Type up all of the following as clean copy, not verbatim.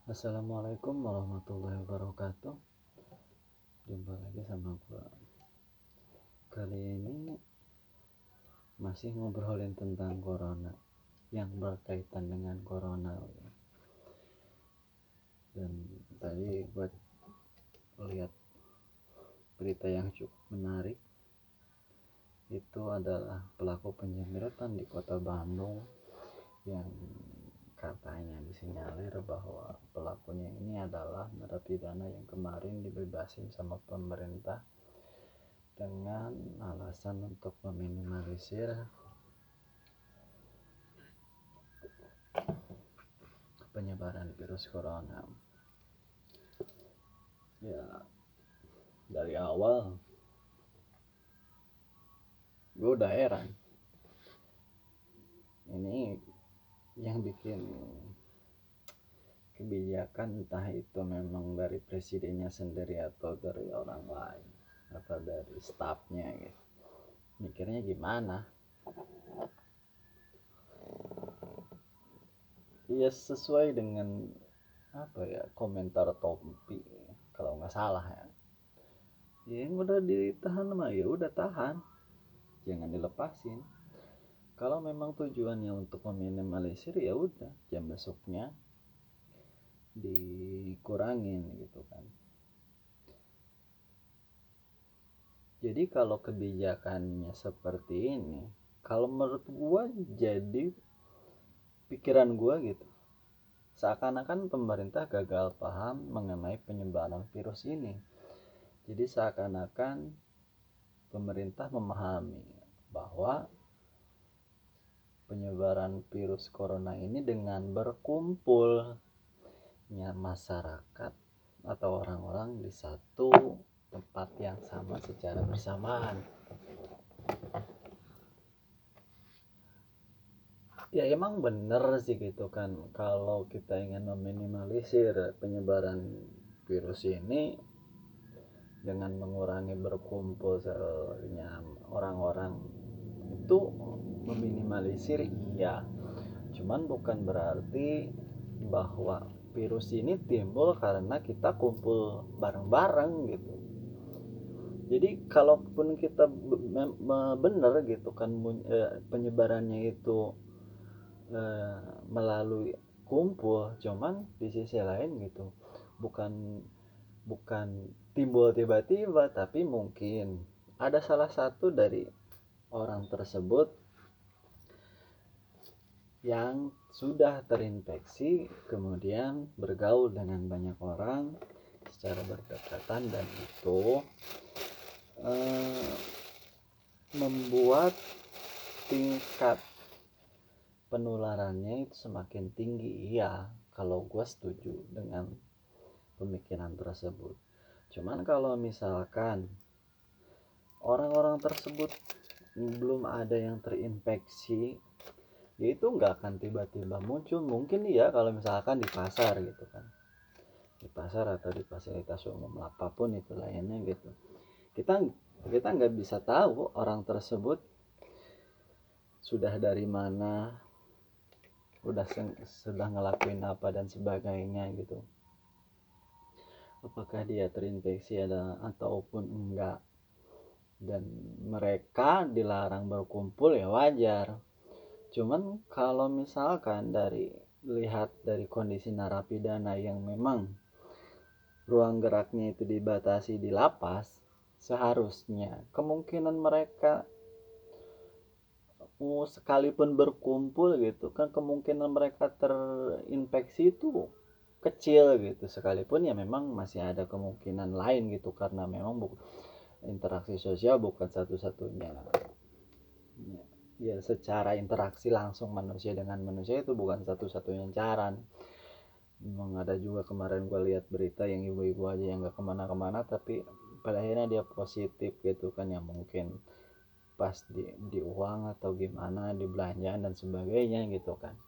Assalamualaikum warahmatullahi wabarakatuh. Jumpa lagi sama gua. Kali ini masih ngobrolin tentang corona yang berkaitan dengan corona. Dan tadi gua lihat berita yang cukup menarik. Itu adalah pelaku penjamretan di Kota Bandung yang katanya disinyalir bahwa pelakunya ini adalah narapidana yang kemarin dibebasin sama pemerintah dengan alasan untuk meminimalisir penyebaran virus corona. Ya, dari awal gue udah heran, ini yang bikin kebijakan entah itu memang dari presidennya sendiri atau dari orang lain atau dari stafnya gitu, mikirnya gimana. Ya sesuai dengan komentar Tompi kalau nggak salah ya, yang udah ditahan mah ya udah tahan, jangan dilepasin. Kalau memang tujuannya untuk meminimalisir ya udah jam besoknya dikurangin gitu kan. Jadi kalau kebijakannya seperti ini, kalau menurut gua jadi pikiran gua gitu, seakan-akan pemerintah gagal paham mengenai penyebaran virus ini. Jadi seakan-akan pemerintah memahami bahwa penyebaran virus corona ini dengan berkumpulnya masyarakat atau orang-orang di satu tempat yang sama secara bersamaan. Ya emang bener sih gitu kan, kalau kita ingin meminimalisir penyebaran virus ini dengan mengurangi berkumpulnya orang-orang itu meminimalisir, iya, cuman bukan berarti bahwa virus ini timbul karena kita kumpul bareng-bareng gitu. Jadi kalaupun kita bener gitu kan, penyebarannya itu melalui kumpul, cuman di sisi lain gitu bukan bukan timbul tiba-tiba, tapi mungkin ada salah satu dari orang tersebut yang sudah terinfeksi kemudian bergaul dengan banyak orang secara berdekatan, dan itu membuat tingkat penularannya itu semakin tinggi. Iya, kalau gue setuju dengan pemikiran tersebut. Cuman kalau misalkan orang-orang tersebut belum ada yang terinfeksi, ya itu nggak akan tiba-tiba muncul. Mungkin iya kalau misalkan di pasar gitu kan, di pasar atau di fasilitas umum apapun itu lainnya gitu, kita kita nggak bisa tahu orang tersebut sudah dari mana, sudah ngelakuin apa dan sebagainya gitu, apakah dia terinfeksi ataupun enggak. Dan mereka dilarang berkumpul ya wajar. Cuman kalau misalkan lihat dari kondisi narapidana yang memang ruang geraknya itu dibatasi di lapas, seharusnya kemungkinan mereka sekalipun berkumpul gitu kan, kemungkinan mereka terinfeksi itu kecil gitu, sekalipun ya memang masih ada kemungkinan lain gitu, karena memang interaksi sosial bukan satu-satunya ya, secara interaksi langsung manusia dengan manusia itu bukan satu-satunya cara. Memang ada juga kemarin gue lihat berita yang ibu-ibu aja yang gak kemana-kemana tapi pada akhirnya dia positif gitu kan, ya mungkin pas di uang atau gimana, di belanjaan dan sebagainya gitu kan.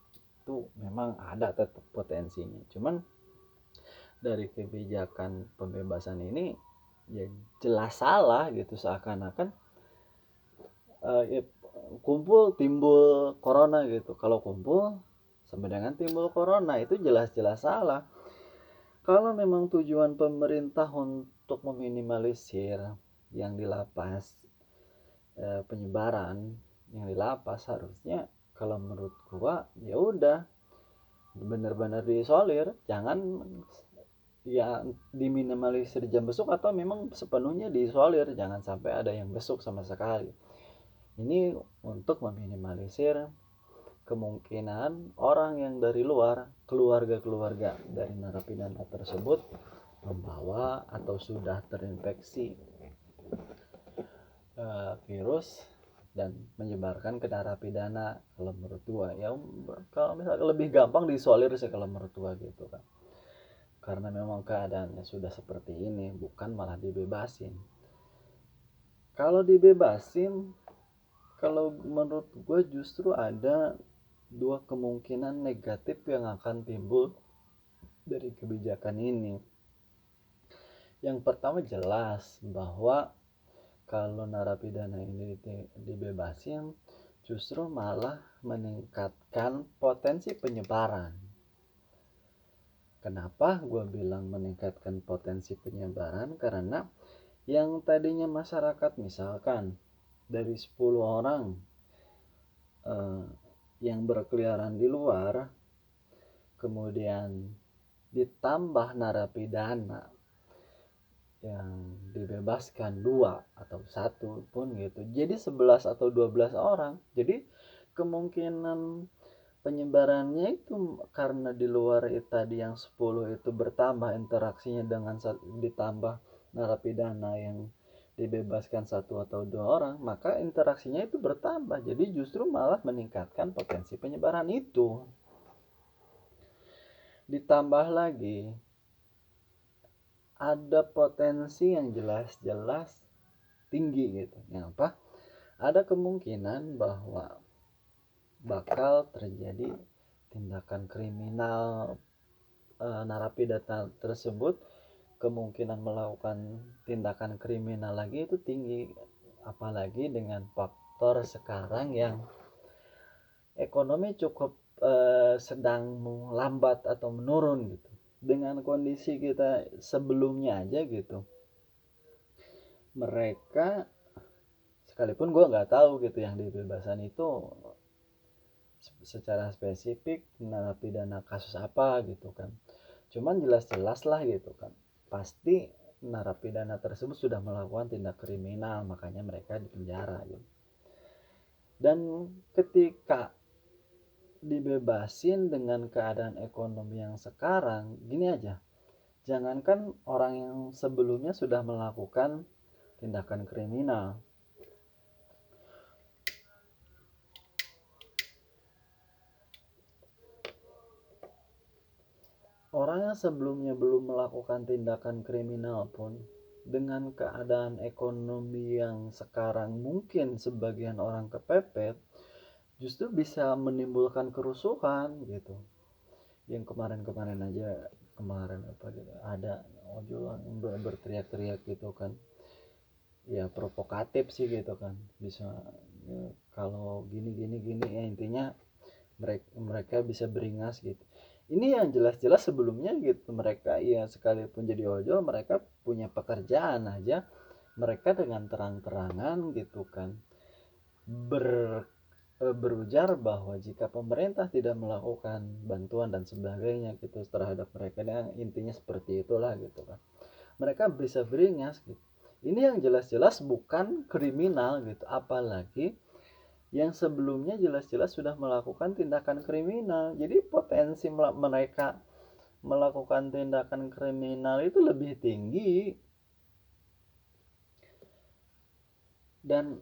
Itu memang ada tetap potensinya, cuman dari kebijakan pembebasan ini ya jelas salah gitu, seakan-akan ya, kumpul timbul corona gitu. Kalau kumpul sama dengan timbul corona, itu jelas-jelas salah. Kalau memang tujuan pemerintah untuk meminimalisir yang di lapas, penyebaran yang di lapas, harusnya kalau menurut gua ya udah benar-benar diisolir, jangan ya diminimalisir jam besuk atau memang sepenuhnya diisolir, jangan sampai ada yang besuk sama sekali. Ini untuk meminimalisir kemungkinan orang yang dari luar, keluarga-keluarga dari narapidana tersebut membawa atau sudah terinfeksi virus dan menyebarkan ke narapidana. Kalau menurut gua ya, kalau misalnya lebih gampang diisolir sih kalau menurut gua gitu kan, karena memang keadaannya sudah seperti ini, bukan malah dibebasin. Kalau dibebasin, kalau menurut gue justru ada dua kemungkinan negatif yang akan timbul dari kebijakan ini. Yang pertama, jelas bahwa kalau narapidana ini dibebasin, justru malah meningkatkan potensi penyebaran. Kenapa gue bilang meningkatkan potensi penyebaran? Karena yang tadinya masyarakat misalkan dari 10 orang yang berkeliaran di luar, kemudian ditambah narapidana yang dibebaskan 2 atau 1 pun gitu, jadi 11 atau 12 orang. Jadi kemungkinan penyebarannya itu karena di luar itu tadi yang 10 itu bertambah interaksinya dengan ditambah narapidana yang dibebaskan 1 atau 2 orang, maka interaksinya itu bertambah, jadi justru malah meningkatkan potensi penyebaran itu. Ditambah lagi ada potensi yang jelas-jelas tinggi gitu. Yang apa? Ada kemungkinan bahwa bakal terjadi tindakan kriminal, narapidana tersebut kemungkinan melakukan tindakan kriminal lagi itu tinggi, apalagi dengan faktor sekarang yang ekonomi cukup sedang melambat atau menurun gitu. Dengan kondisi kita sebelumnya aja gitu, mereka, sekalipun gue nggak tahu gitu yang dibebasan itu secara spesifik narapidana kasus apa gitu kan, cuman jelas-jelas lah gitu kan, pasti narapidana tersebut sudah melakukan tindak kriminal, makanya mereka dipenjara gitu. Dan ketika dibebasin dengan keadaan ekonomi yang sekarang, gini aja, jangankan orang yang sebelumnya sudah melakukan tindakan kriminal, orang yang sebelumnya belum melakukan tindakan kriminal pun dengan keadaan ekonomi yang sekarang mungkin sebagian orang kepepet, justru bisa menimbulkan kerusuhan gitu. Yang kemarin aja, kemarin apa gitu, ada ojol yang berteriak-teriak gitu kan, ya provokatif sih gitu kan, bisa ya, kalau gini ya, intinya mereka bisa beringas gitu. Ini yang jelas-jelas sebelumnya gitu, mereka ya sekalipun jadi ojol mereka punya pekerjaan aja, mereka dengan terang-terangan gitu kan berujar bahwa jika pemerintah tidak melakukan bantuan dan sebagainya gitu terhadap mereka, dan intinya seperti itulah gitu kan, mereka bisa beringas gitu. Ini yang jelas-jelas bukan kriminal gitu, apalagi yang sebelumnya jelas-jelas sudah melakukan tindakan kriminal. Jadi potensi mereka melakukan tindakan kriminal itu lebih tinggi. Dan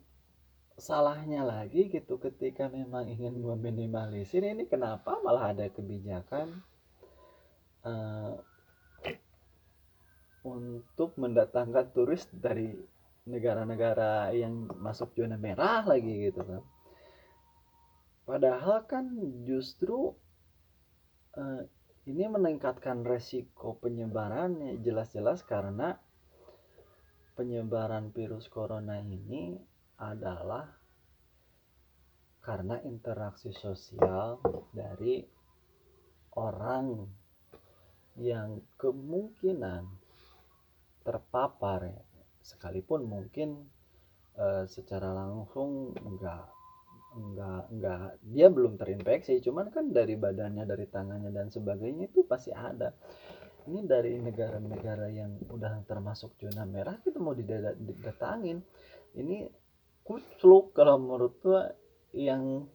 salahnya lagi gitu, ketika memang ingin meminimalisir ini, kenapa malah ada kebijakan untuk mendatangkan turis dari negara-negara yang masuk zona merah lagi gitu kan. Padahal kan justru ini meningkatkan resiko penyebarannya jelas-jelas, karena penyebaran virus corona ini adalah karena interaksi sosial dari orang yang kemungkinan terpapar ya, sekalipun mungkin secara langsung enggak dia belum terinfeksi, cuman kan dari badannya, dari tangannya dan sebagainya itu pasti ada. Ini dari negara-negara yang udah termasuk zona merah kita mau didatangin. Ini kucluk kalau menurut gua, yang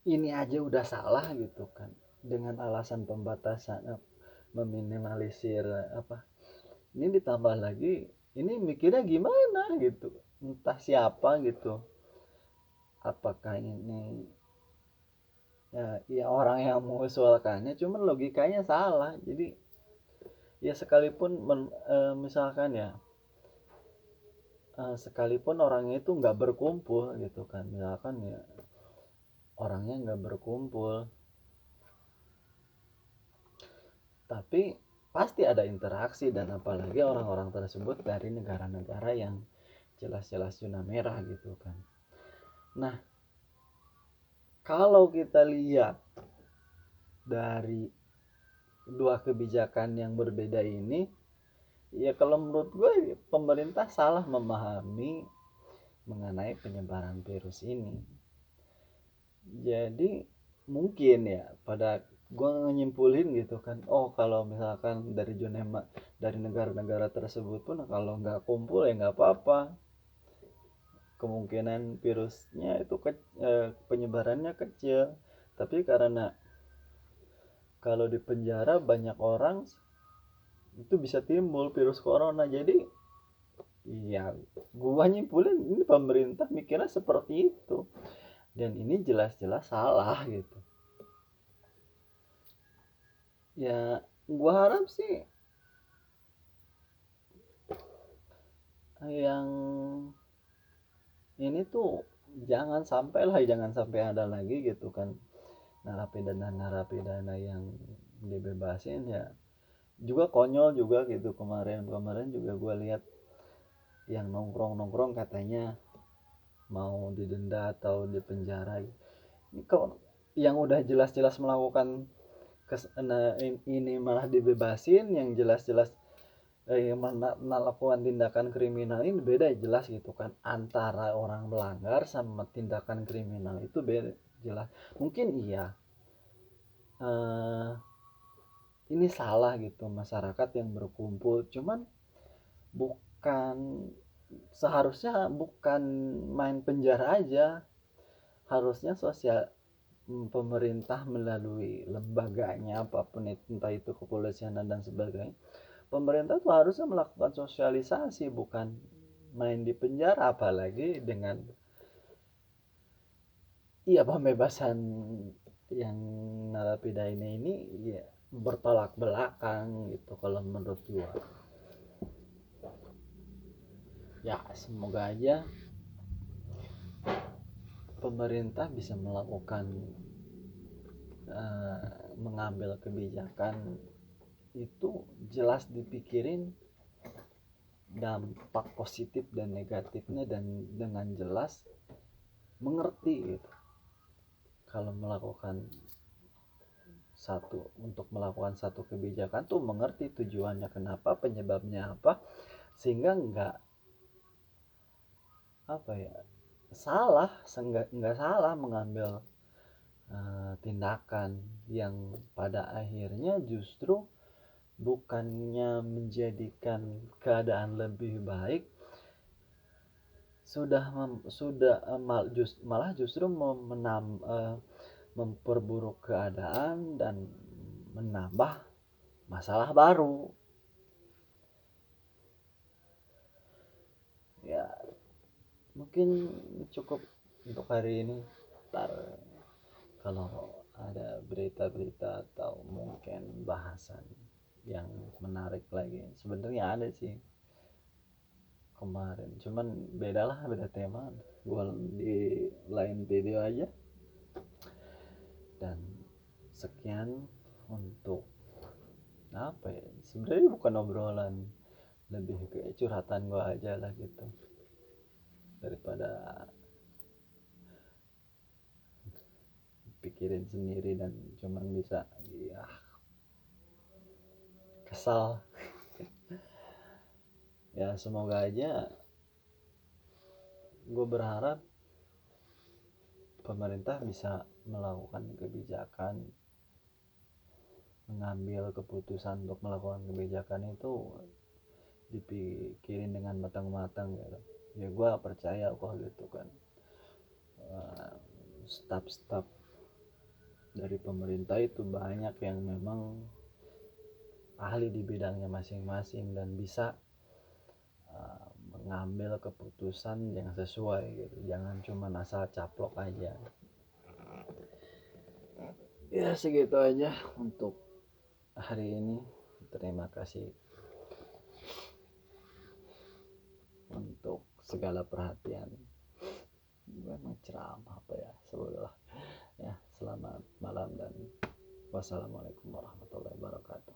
ini aja udah salah gitu kan, dengan alasan pembatasan, meminimalisir apa, ini ditambah lagi ini mikirnya gimana gitu, entah siapa gitu, apakah ini ya orang yang mengusulkannya cuman logikanya salah. Jadi ya sekalipun misalkan ya, sekalipun orangnya itu nggak berkumpul gitu kan, misalkan ya orangnya nggak berkumpul tapi pasti ada interaksi, dan apalagi orang-orang tersebut dari negara-negara yang jelas-jelas zona merah gitu kan. Nah, kalau kita lihat dari dua kebijakan yang berbeda ini, ya kalau menurut gue pemerintah salah memahami mengenai penyebaran virus ini. Jadi mungkin ya pada gue nyimpulin gitu kan, oh kalau misalkan dari zona dari negara-negara tersebut pun kalau nggak kumpul ya nggak apa-apa, kemungkinan virusnya itu penyebarannya kecil. Tapi karena kalau di penjara banyak orang itu bisa timbul virus corona, jadi ya gua nyimpulin ini pemerintah mikirnya seperti itu, dan ini jelas-jelas salah gitu. Ya gua harap sih yang ini tuh jangan sampai ada lagi gitu kan narapidana yang dibebasin ya. Juga konyol juga gitu, kemarin juga gue lihat yang nongkrong katanya mau didenda atau dipenjara. Ini kok yang udah jelas-jelas melakukan ini malah dibebasin, yang jelas-jelas melakukan tindakan kriminal ini beda jelas gitu kan, antara orang melanggar sama tindakan kriminal itu beda jelas. Mungkin iya eh, ini salah gitu masyarakat yang berkumpul, cuman bukan seharusnya bukan main penjara aja, harusnya sosial, pemerintah melalui lembaganya apapun itu, entah itu kepolisian dan sebagainya, pemerintah tuh harusnya melakukan sosialisasi, bukan main di penjara. Apalagi dengan iya pembebasan yang narapidana ini ya bertolak belakang gitu kalau menurut gua. Ya semoga aja pemerintah bisa melakukan mengambil kebijakan itu jelas dipikirin dampak positif dan negatifnya, dan dengan jelas mengerti gitu. Kalau melakukan untuk melakukan satu kebijakan tuh mengerti tujuannya kenapa, penyebabnya apa, sehingga apa ya nggak salah mengambil tindakan yang pada akhirnya justru bukannya menjadikan keadaan lebih baik, malah justru memperburuk keadaan dan menambah masalah baru. Ya mungkin cukup untuk hari ini. Ntar kalau ada berita-berita atau mungkin bahasan yang menarik lagi, sebenarnya ada sih kemarin, cuman beda tema, gua di lain video aja. Dan sekian untuk apa ya, sebenarnya bukan obrolan, lebih ke curhatan gua aja lah gitu, daripada pikirin sendiri dan cuman bisa ya kesal. Ya semoga aja, gue berharap pemerintah bisa melakukan kebijakan, mengambil keputusan untuk melakukan kebijakan itu dipikirin dengan matang-matang gitu. Ya gue percaya kok gitu kan, staf-staf dari pemerintah itu banyak yang memang ahli di bidangnya masing-masing dan bisa mengambil keputusan yang sesuai gitu, jangan cuma asal caplok aja. Ya segitu aja untuk hari ini. Terima kasih untuk segala perhatian. Memang ceramah apa ya, sebetulnya ya. Selamat malam dan wassalamualaikum warahmatullahi wabarakatuh.